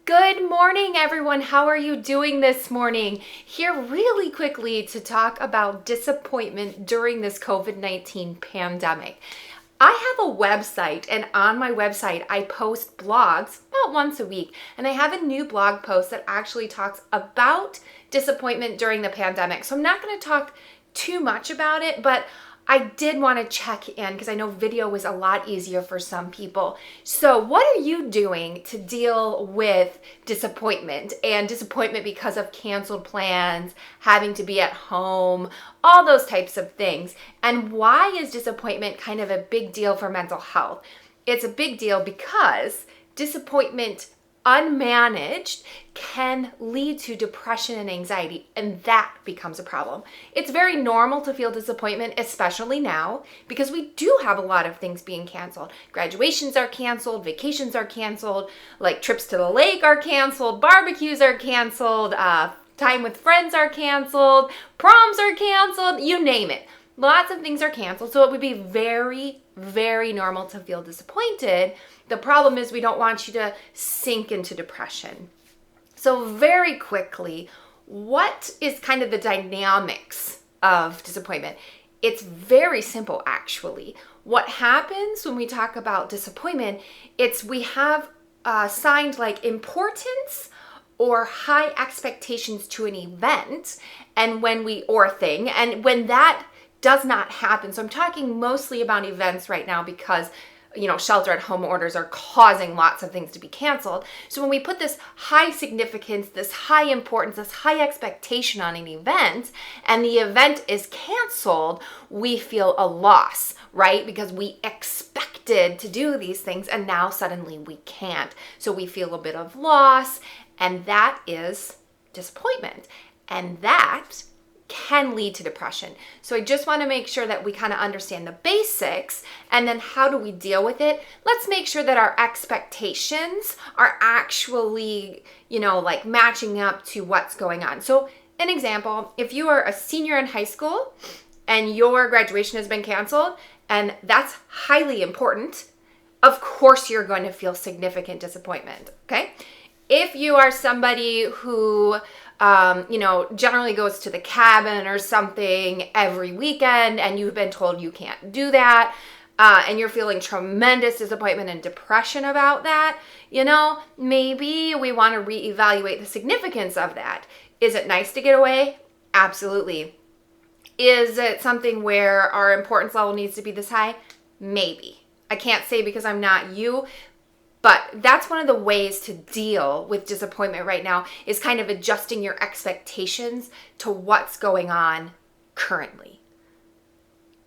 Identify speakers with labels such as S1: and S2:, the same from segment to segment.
S1: Good morning, everyone. How are you doing this morning? Here really quickly to talk about disappointment during this COVID-19 pandemic. I have a website, and on my website, I post blogs about once a week, and I have a new blog post that actually talks about disappointment during the pandemic. So I'm not going to talk too much about it, but I did want to check in because I know video was a lot easier for some people. So what are you doing to deal with disappointment and disappointment because of canceled plans, having to be at home, all those types of things? And why is disappointment kind of a big deal for mental health? It's a big deal because disappointment unmanaged can lead to depression and anxiety, and that becomes a problem. It's very normal to feel disappointment, especially now, because we do have a lot of things being canceled. Graduations are canceled, vacations are canceled, like trips to the lake are canceled, barbecues are canceled, time with friends are canceled, proms are canceled, you name it. Lots of things are canceled, so it would be very, very normal to feel disappointed. The problem is we don't want you to sink into depression. So very quickly, what is kind of the dynamics of disappointment? It's very simple, actually. What happens when we talk about disappointment, it's we have assigned like importance or high expectations to an event, and when that does not happen. So I'm talking mostly about events right now because shelter at home orders are causing lots of things to be canceled. So when we put this high significance, this high importance, this high expectation on an event, and the event is canceled, we feel a loss, right? Because we expected to do these things and now suddenly we can't. So we feel a bit of loss, and that is disappointment. And that can lead to depression. So I just want to make sure that we kind of understand the basics, and then how do we deal with it? Let's make sure that our expectations are actually, like matching up to what's going on. So an example, if you are a senior in high school and your graduation has been canceled, and that's highly important, of course you're going to feel significant disappointment, okay? If you are somebody who generally goes to the cabin or something every weekend and you've been told you can't do that, and you're feeling tremendous disappointment and depression about that, maybe we want to reevaluate the significance of that. Is it nice to get away? Absolutely. Is it something where our importance level needs to be this high? Maybe. I can't say because I'm not you. But that's one of the ways to deal with disappointment right now, is kind of adjusting your expectations to what's going on currently.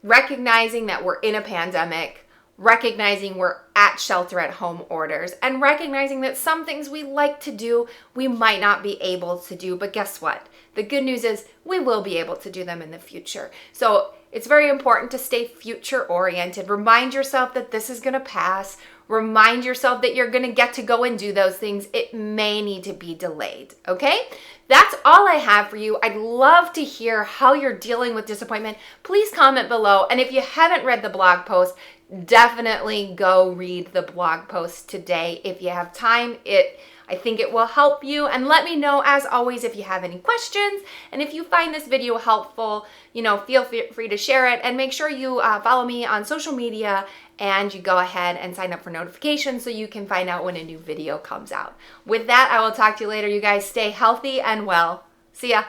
S1: Recognizing that we're in a pandemic, recognizing we're at shelter at home orders, and recognizing that some things we like to do, we might not be able to do. But guess what? The good news is we will be able to do them in the future. So it's very important to stay future oriented. Remind yourself that this is going to pass. Remind yourself that you're going to get to go and do those things. It may need to be delayed, okay? That's all I have for you. I'd love to hear how you're dealing with disappointment. Please comment below. And if you haven't read the blog post, definitely go read the blog post today. If you have time, I think it will help you. And let me know, as always, if you have any questions. And if you find this video helpful, feel free to share it. And make sure you follow me on social media, and you go ahead and sign up for notifications so you can find out when a new video comes out. With that, I will talk to you later. You guys stay healthy and well. See ya.